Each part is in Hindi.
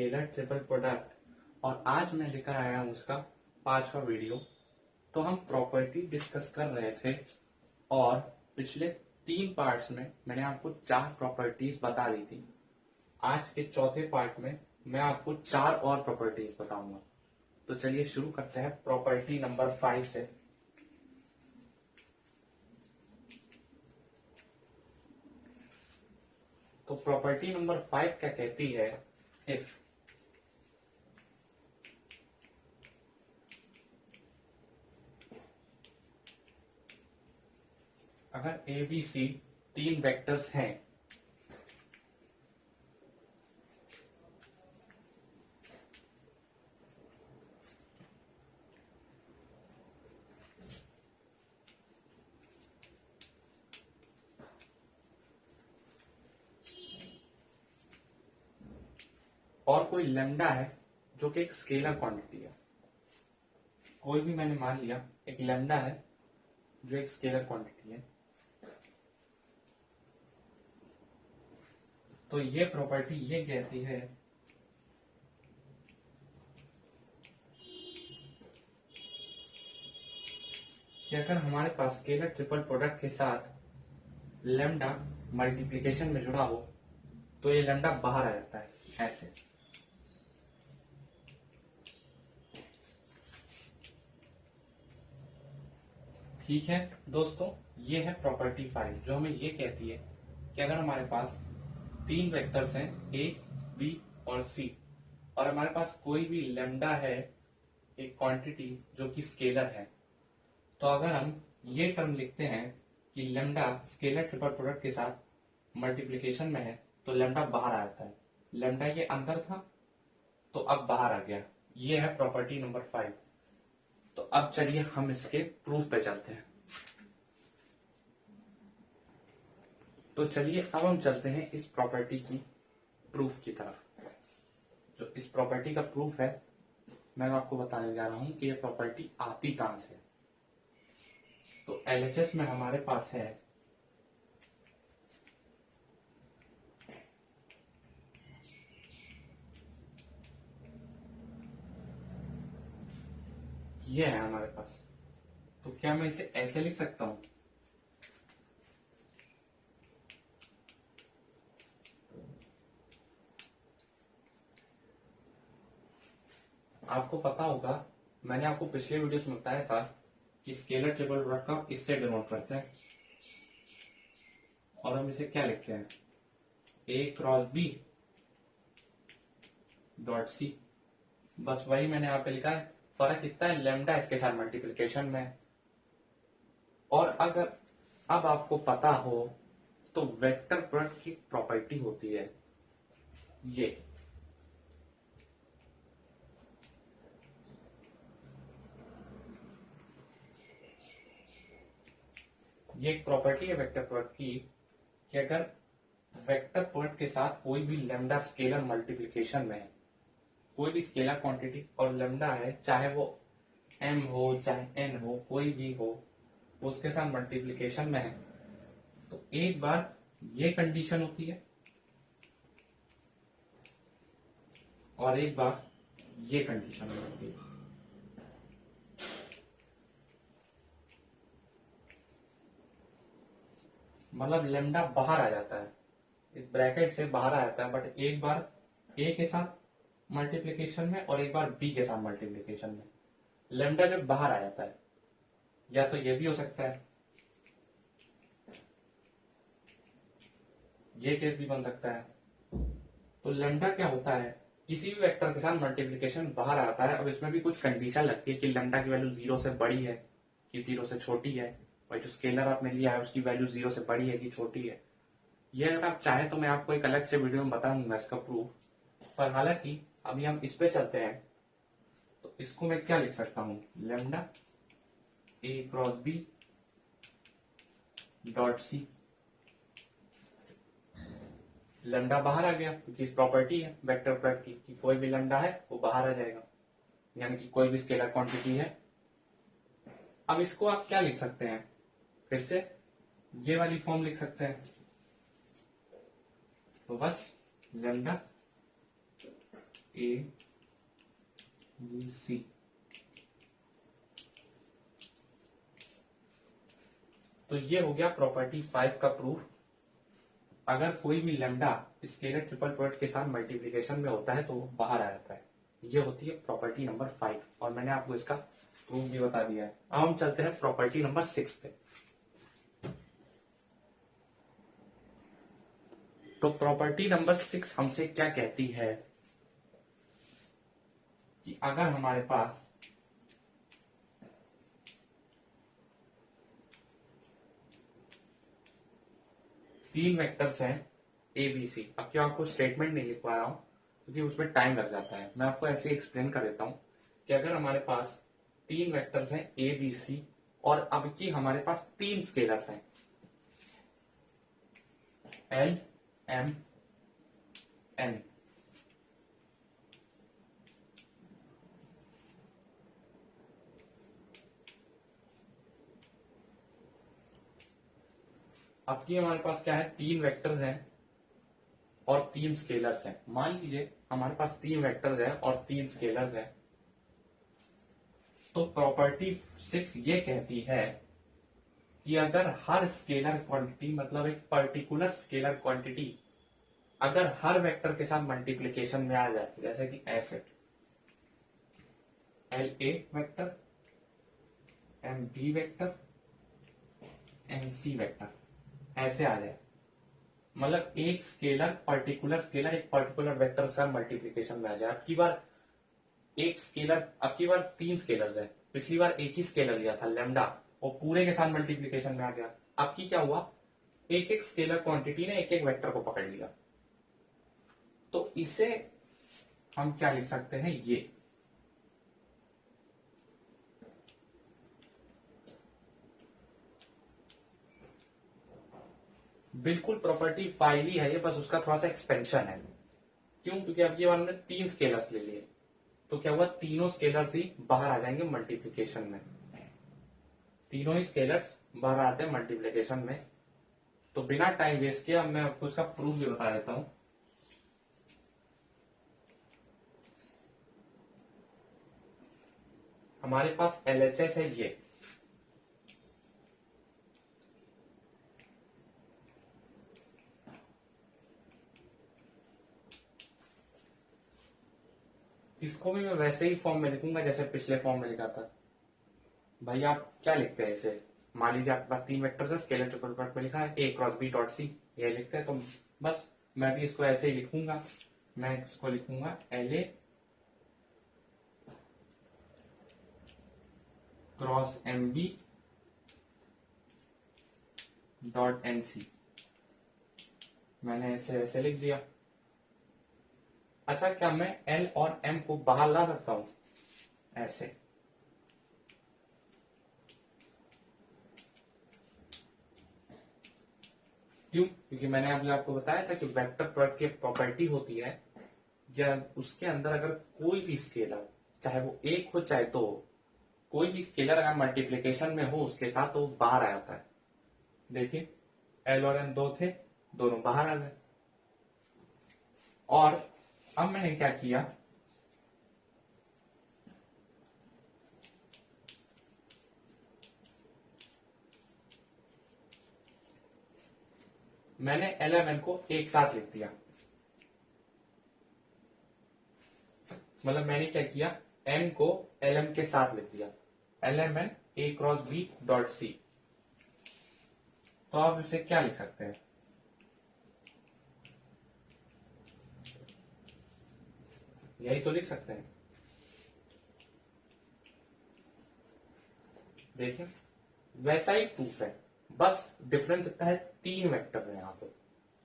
स्केलर ट्रिपल प्रोडक्ट और आज मैं लेकर आया हूँ उसका 5वां वीडियो। तो हम प्रॉपर्टी डिस्कस कर रहे थे और पिछले 3 पार्ट्स में मैंने आपको 4 प्रॉपर्टीज बता दी थी। आज के चौथे पार्ट में मैं आपको 4 और प्रॉपर्टीज बताऊंगा। तो चलिए शुरू करते हैं प्रॉपर्टी नंबर 5 से। तो प्रॉपर्टी नंबर 5 क्या कहती है, इफ अगर ए बी सी 3 वेक्टर्स हैं और कोई लेमडा है जो कि एक स्केलर क्वांटिटी है, कोई भी मैंने मान लिया एक लेमडा है जो एक स्केलर क्वांटिटी है, तो ये प्रॉपर्टी ये कहती है कि अगर हमारे पास स्केलर ट्रिपल प्रोडक्ट के साथ लेमडा मल्टीप्लिकेशन में जुड़ा हो तो ये लेमडा बाहर आ जाता है ऐसे। ठीक है दोस्तों, ये है प्रॉपर्टी 5 जो हमें ये कहती है कि अगर हमारे पास 3 वेक्टर्स हैं ए बी और सी और हमारे पास कोई भी लेमडा है एक क्वांटिटी जो कि स्केलर है, तो अगर हम ये टर्म लिखते हैं कि लेमडा स्केलर ट्रिपल प्रोडक्ट के साथ मल्टीप्लिकेशन में है तो लेमडा बाहर आ जाता है। लेमडा ये अंदर था तो अब बाहर आ गया। ये है प्रॉपर्टी नंबर 5। तो अब चलिए हम इसके प्रूफ पे चलते हैं। तो चलिए अब हम चलते हैं इस प्रॉपर्टी की प्रूफ की तरफ। जो इस प्रॉपर्टी का प्रूफ है मैं आपको बताने जा रहा हूं कि ये प्रॉपर्टी आती कहां से। तो एलएचएस में हमारे पास है ये है हमारे पास। तो क्या मैं इसे ऐसे लिख सकता हूं, आपको पता होगा मैंने आपको पिछले वीडियोस में बताया था कि स्केलर ट्रिपल प्रोडक्ट का इससे डिनोट करते हैं और हम इसे क्या लिखते हैं ए क्रॉस बी डॉट सी। बस वही मैंने यहाँ पे लिखा है, फर्क इतना है लेमडा इसके साथ मल्टीप्लिकेशन में। और अगर अब आपको पता हो तो वेक्टर प्रोडक्ट की प्रॉपर्टी होती है ये एक प्रॉपर्टी है वेक्टर प्रोडक्ट की कि अगर वेक्टर प्रोडक्ट के साथ कोई भी लेमडा स्केलर मल्टीप्लिकेशन में है, कोई भी स्केलर क्वांटिटी और लेमडा है, चाहे वो एम हो चाहे एन हो कोई भी हो, उसके साथ मल्टीप्लिकेशन में है, तो एक बार ये कंडीशन होती है और एक बार ये कंडीशन होती है। मतलब लेमडा बाहर आ जाता है, इस ब्रैकेट से बाहर आ जाता है, बट एक बार ए के साथ मल्टीप्लिकेशन में और एक बार बी के साथ मल्टीप्लिकेशन में लेमडा जब बाहर आ जाता है। या तो ये भी हो सकता है, ये केस भी बन सकता है। तो लेमडा क्या होता है, किसी भी वेक्टर के साथ मल्टीप्लिकेशन बाहर आता है। अब इसमें भी कुछ कंडीशन लगती है कि लेमडा की वैल्यू 0 से बड़ी है कि 0 से छोटी है, और जो स्केलर आपने लिया है उसकी वैल्यू 0 से बड़ी है कि छोटी है। ये अगर आप चाहें तो मैं आपको एक अलग से वीडियो में बता दूंगा इसका प्रूफ, पर हालांकि अभी हम इस पे चलते हैं। तो इसको मैं क्या लिख सकता हूं, lambda a cross B dot c. Lambda बाहर आ गया क्योंकि प्रॉपर्टी है वेक्टर प्रोडक्ट की कि कोई भी लेमडा है वो बाहर आ जाएगा, यानी कि कोई भी स्केलर क्वांटिटी है। अब इसको आप क्या लिख सकते हैं, फिर से ये वाली फॉर्म लिख सकते हैं। तो बस लेमडा ए बी सी। तो ये हो गया प्रॉपर्टी 5 का प्रूफ। अगर कोई भी लैम्डा स्केलर ट्रिपल प्रोडक्ट के साथ मल्टीप्लिकेशन में होता है तो वो बाहर आ जाता है। ये होती है प्रॉपर्टी नंबर 5 और मैंने आपको इसका प्रूफ भी बता दिया है। अब हम चलते हैं प्रॉपर्टी नंबर 6 पे। तो प्रॉपर्टी नंबर 6 हमसे क्या कहती है कि अगर हमारे पास तीन वेक्टर्स हैं ए बी सी। अब क्या आपको स्टेटमेंट नहीं लिख पा रहा हूं क्योंकि उसमें टाइम लग जाता है, मैं आपको ऐसे एक्सप्लेन कर देता हूं कि अगर हमारे पास तीन वेक्टर्स हैं ए बी सी और अब की हमारे पास तीन स्केलर्स हैं एल एम एन। अब की हमारे पास क्या है, तीन वेक्टर्स हैं और तीन स्केलर्स हैं। मान लीजिए हमारे पास तीन वेक्टर्स हैं और तीन स्केलर्स हैं। तो प्रॉपर्टी 6 ये कहती है कि अगर हर स्केलर क्वांटिटी, मतलब एक पर्टिकुलर स्केलर क्वांटिटी अगर हर वेक्टर के साथ मल्टीप्लिकेशन में आ जाए, जैसे कि ऐसे L A vector, M B vector, M C vector, ऐसे आ जाए, मतलब एक स्केलर पर्टिकुलर स्केलर एक पर्टिकुलर वेक्टर से मल्टीप्लिकेशन में आ जाए। अब की बार एक स्केलर, अब की बार तीन स्केलर्स है, पिछली बार एक ही स्केलर लिया था लैम्डा, वो पूरे के साथ मल्टीप्लिकेशन में आ गया। अब की क्या हुआ, एक एक स्केलर क्वांटिटी ने एक एक वेक्टर को पकड़ लिया। तो इसे हम क्या लिख सकते हैं, ये बिल्कुल प्रॉपर्टी 5 ही है ये, बस उसका थोड़ा सा एक्सपेंशन है। क्यों, क्योंकि अब ये हमने तीन स्केलर्स ले लिए, तो क्या हुआ, तीनों स्केलर्स ही बाहर आ जाएंगे मल्टीप्लिकेशन में। तीनों ही स्केलर्स बाहर आते हैं मल्टीप्लिकेशन में। तो बिना टाइम वेस्ट किया मैं आपको उसका प्रूफ भी बता देता हूं। हमारे पास एलएचएस है ये, इसको भी मैं वैसे ही फॉर्म में लिखूंगा जैसे पिछले फॉर्म में लिखा था। भाई आप क्या लिखते हैं इसे, मान लीजिए आपके पास तीन वेक्टर्स है, स्केलर ट्रिपल प्रोडक्ट में लिखा है ए क्रॉस बी डॉट सी, ये लिखते हैं। तो बस मैं भी इसको ऐसे ही लिखूंगा, मैं इसको लिखूंगा L A cross M B dot N C, मैंने ऐसे ऐसे लिख दिया। अच्छा, क्या मैं एल और एम को बाहर ला सकता हूं, ऐसे? क्यों, क्योंकि मैंने अभी आपको बताया था कि वेक्टर प्रोडक्ट की प्रॉपर्टी होती है जब उसके अंदर अगर कोई भी स्केलर, चाहे वो एक हो चाहे दो हो, कोई भी स्केलर अगर मल्टीप्लिकेशन में हो उसके साथ, तो वो बाहर आ जाता है। देखिए एल और एम दो थे, दोनों बाहर आ गए। और अब मैंने क्या किया, मैंने एल एम एन को एक साथ लिख दिया। मतलब मैंने क्या किया, एम को एल एम के साथ लिख दिया, L M N A cross B dot C. तो आप इसे क्या लिख सकते हैं, यही तो लिख सकते हैं। देखिए वैसा ही प्रूफ है, बस डिफरेंस इतना है, तीन वेक्टर्स हैं यहाँ पे,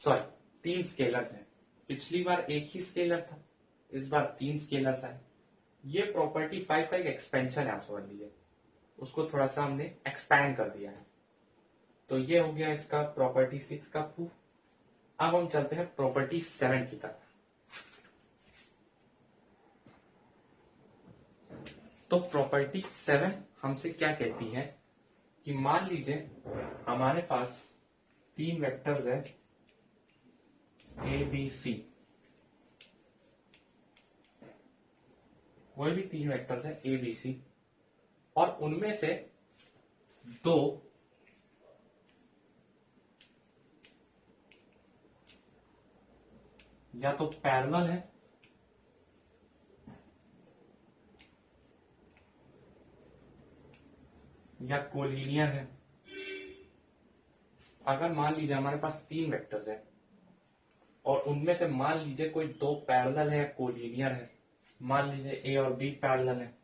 सॉरी तीन स्केलर्स हैं। पिछली बार एक ही स्केलर था, इस बार तीन स्केलर्स आए। ये प्रॉपर्टी 5 का एक एक्सपेंशन है, आप समझ लीजिए, उसको थोड़ा सा हमने एक्सपैंड कर दिया है। तो ये हो गया इसका प्रॉपर्टी 6 का प्रूफ। अब हम चलते हैं प्रॉपर्टी 7 की तरफ। तो प्रॉपर्टी 7 हमसे क्या कहती है कि मान लीजिए हमारे पास तीन वेक्टर्स है ए बी सी, कोई भी तीन वेक्टर्स है ए बी सी और उनमें से दो या तो पैरेलल है या कोलिनियर है। अगर मान लीजिए हमारे पास तीन वेक्टर्स है और उनमें से मान लीजिए कोई दो पैरेलल है या कोलिनियर है, मान लीजिए ए और बी पैरेलल है,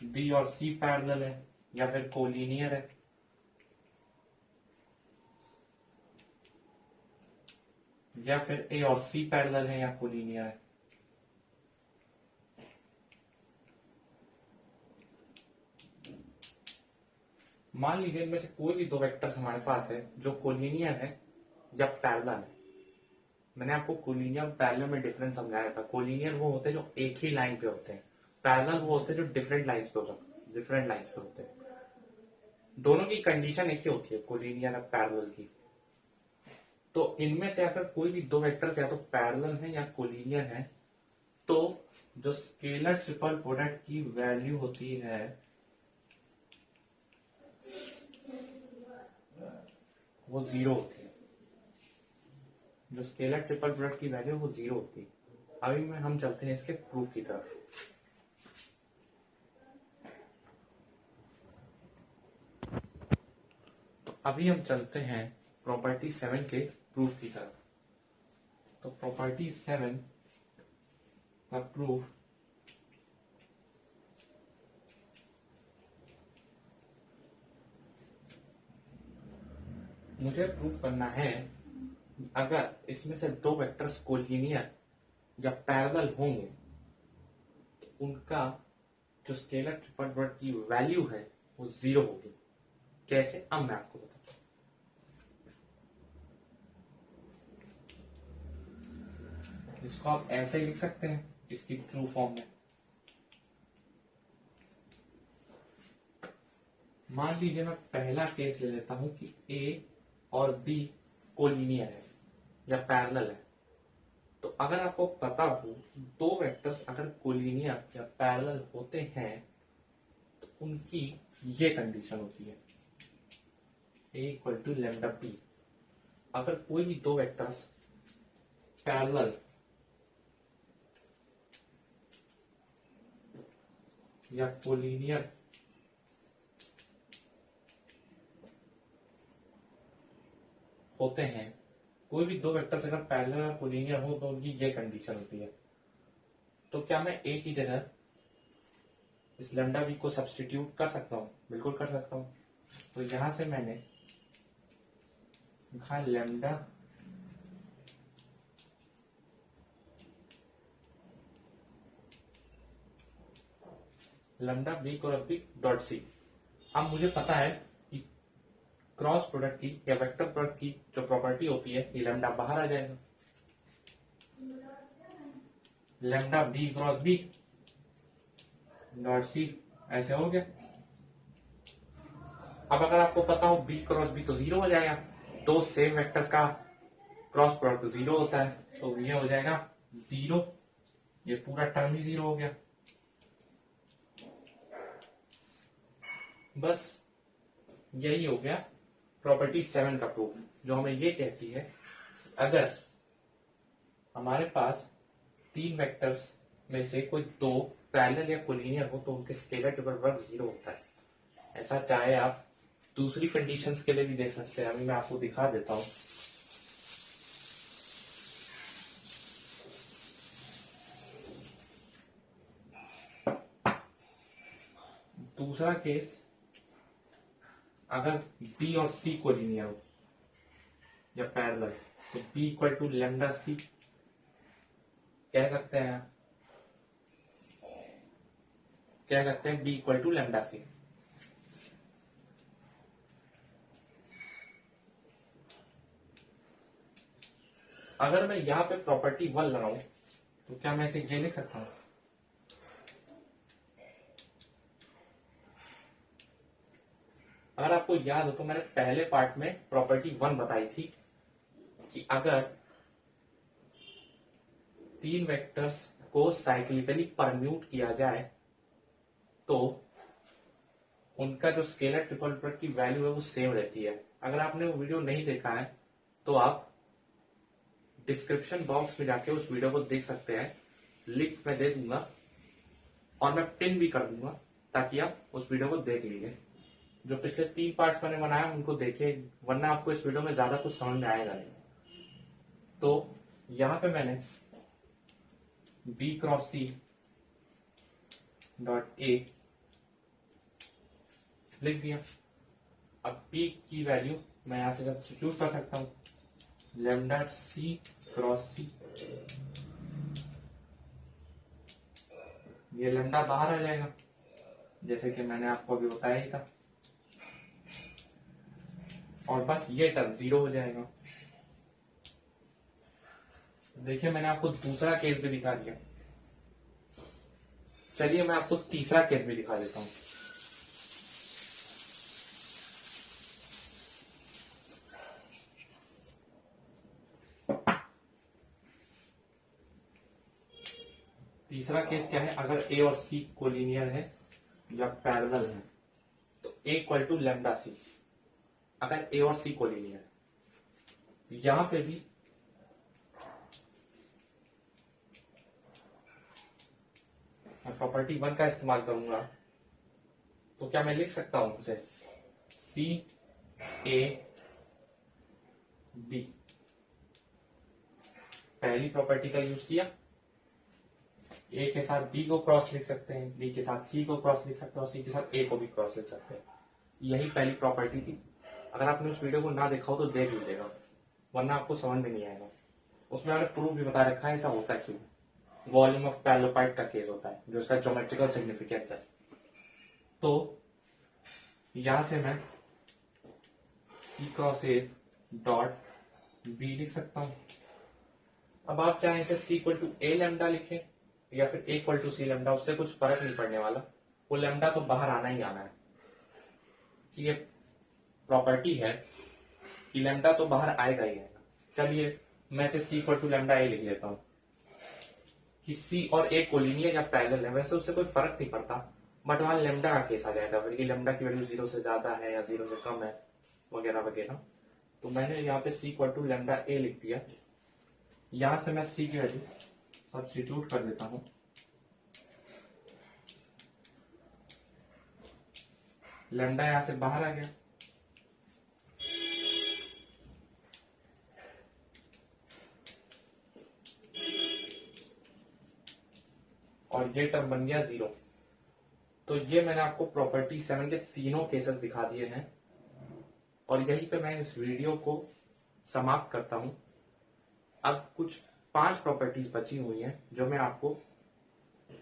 बी और सी पैरेलल है या फिर कोलिनियर है, या फिर ए और सी पैरेलल है या कोलिनियर है। मान लीजिए इनमें से कोई भी दो वेक्टर्स हमारे पास है जो कोलिनियर है या पैरेलल है। मैंने आपको कोलिनियर और पैरेलल में डिफरेंस समझाया था। कोलिनियर वो होते हैं जो एक ही लाइन पे होते हैं, पैरेलल वो होते हैं जो डिफरेंट लाइंस पे होते हैं। दोनों की कंडीशन एक ही होती है, कोलिनियर और पैरेलल की। तो इनमें से अगर कोई भी दो वेक्टर्स या तो पैरेलल है या कोलिनियर है तो जो स्केलर ट्रिपल प्रोडक्ट की वैल्यू होती है वो जीरो होती है। जो स्केलर ट्रिपल प्रोडक्ट की वैल्यू वो जीरो होती है। अभी में हम चलते हैं इसके प्रूफ की तरफ। तो अभी हम चलते हैं प्रॉपर्टी 7 के प्रूफ की तरफ। तो प्रॉपर्टी 7 का प्रूफ मुझे प्रूफ करना है अगर इसमें से दो वेक्टर्स कोलिनियर या पैरेलल होंगे तो उनका जो स्केलर ट्रिपल प्रोडक्ट की वैल्यू है वो जीरो होगी। कैसे, अब मैं आपको बताता हूं। इसको आप ऐसे ही लिख सकते हैं इसकी ट्रू फॉर्म में। मान लीजिए मैं पहला केस ले लेता हूं कि ए और बी कोलिनियर है या पैरेलल है। तो अगर आपको पता हो दो वेक्टर्स अगर कोलिनियर या पैरेलल होते हैं तो उनकी ये कंडीशन होती है ए इक्वल टू लैम्डा बी। अगर कोई भी दो वेक्टर्स पैरेलल या कोलिनियर होते हैं, कोई भी दो वेक्टर्स अगर पैरेलल या कोलिनियर हो तो उनकी ये कंडीशन होती है। तो क्या मैं ए की जगह इस लैम्डा बी को सब्स्टिट्यूट कर सकता हूं? बिल्कुल कर सकता हूं। तो यहां से मैंने लिखा lambda B cross B dot C. अब मुझे पता है कि क्रॉस प्रोडक्ट की या वेक्टर प्रोडक्ट की जो प्रॉपर्टी होती है ये लैम्डा बाहर आ जाएगा, lambda B cross B dot C, ऐसे हो गया। अब अगर आपको पता हो बी क्रॉस बी तो जीरो हो जाएगा। दो सेम वेक्टर्स का क्रॉस प्रोडक्ट जीरो होता है, तो ये हो जाएगा जीरो। ये पूरा टर्म ही जीरो हो गया। बस यही हो गया प्रॉपर्टी 7 का प्रूफ, जो हमें ये कहती है अगर हमारे पास तीन वेक्टर्स में से कोई दो पैरेलल या कोलिनियर हो तो उनके स्केलर ट्रिपल प्रोडक्ट जीरो होता है। ऐसा चाहे आप दूसरी कंडीशंस के लिए भी देख सकते हैं। अभी मैं आपको दिखा देता हूं। दूसरा केस, अगर बी और सी कोलिनियर हो या पैरेलल तो बी इक्वल टू लैम्डा सी कह सकते हैं, बी इक्वल टू लैम्डा सी। अगर मैं यहां पे प्रॉपर्टी 1 लगाऊं तो क्या मैं इसे ये लिख सकता हूं? अगर आपको याद हो तो मैंने पहले पार्ट में प्रॉपर्टी 1 बताई थी कि अगर तीन वेक्टर्स को साइक्लिकली परम्यूट किया जाए तो उनका जो स्केलर ट्रिपल प्रोडक्ट की वैल्यू है वो सेम रहती है। अगर आपने वो वीडियो नहीं देखा है तो आप डिस्क्रिप्शन बॉक्स में जाके उस वीडियो को देख सकते हैं, लिंक मैं दे दूंगा और मैं पिन भी कर दूंगा ताकि आप उस वीडियो को देख लीजिए। जो पिछले 3 पार्ट्स मैंने बनाया उनको देखिए, वरना आपको इस वीडियो में ज्यादा कुछ समझ में आएगा नहीं। तो यहां पे मैंने B cross C dot A लिख दिया। अब पी की वैल्यू मैं यहां से सब्स्टिट्यूट कर सकता हूं, लैम्डा सी क्रॉस सी, ये लैम्डा बाहर आ जाएगा जैसे कि मैंने आपको अभी बताया ही था, और बस ये टर्म 0 हो जाएगा। देखिए मैंने आपको दूसरा केस भी दिखा दिया, चलिए मैं आपको तीसरा केस भी दिखा देता हूं। तीसरा केस क्या है, अगर ए और सी कोलिनियर है या पैरेलल है तो ए इक्वल टू लैम्डा सी, अगर ए और सी कोलिनियर है। यहां पे भी मैं प्रॉपर्टी 1 का इस्तेमाल करूंगा, तो क्या मैं लिख सकता हूं उसे सी ए बी, पहली प्रॉपर्टी का यूज किया, ए के साथ बी को क्रॉस लिख सकते हैं, बी के साथ सी को क्रॉस लिख सकते हैं और सी के साथ ए को भी क्रॉस लिख सकते हैं। यही पहली प्रॉपर्टी थी। अगर आपने उस वीडियो को ना देखा हो तो देख लीजिएगा, वरना आपको समझ में नहीं आएगा। उसमें मैंने प्रूफ भी बता रखा है ऐसा होता है क्यों। वॉल्यूम ऑफ पैरेललोपाइड का केस होता है जो इसका ज्योमेट्रिकल सिग्निफिकेंस है। तो यहां से मैं सी क्रॉस ए डॉट बी लिख सकता हूं। अब आप चाहे इसे सी इक्वल टू ए लैम्डा लिखें या फिर ए इक्वल टू सी लैम्डा, उससे कुछ फर्क नहीं पड़ने वाला, वो लैम्डा तो बाहर आना ही आना है। ये प्रॉपर्टी है कि लैम्डा तो बाहर आएगा ही आएगा। चलिए मैं इसे सी इक्वल टू लैम्डा ए लिख लेता हूं कि सी और ए कोलिनियर या पैरेलल है, वैसे उससे कोई फर्क नहीं पड़ता, बट वहां लैम्डा का केस आ जाएगा, बल्कि लैम्डा की वैल्यू 0 से ज्यादा है या 0 से कम है वगैरह वगैरह। तो मैंने यहाँ पे सी इक्वल टू लैम्डा ए लिख दिया। यहां से मैं सी की वैल्यू सब्स्टिट्यूट कर देता हूं, लैम्डा यहां से बाहर आ गया, और ये टर्म बन गया 0। तो ये मैंने आपको प्रॉपर्टी 7 के तीनों केसेस दिखा दिए हैं और यहीं पे मैं इस वीडियो को समाप्त करता हूं। अब कुछ 5 प्रॉपर्टीज बची हुई हैं जो मैं आपको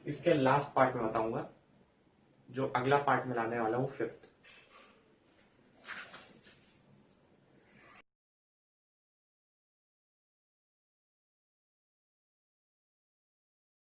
इसके लास्ट पार्ट में बताऊंगा, जो अगला पार्ट में लाने वाला हूं 5th।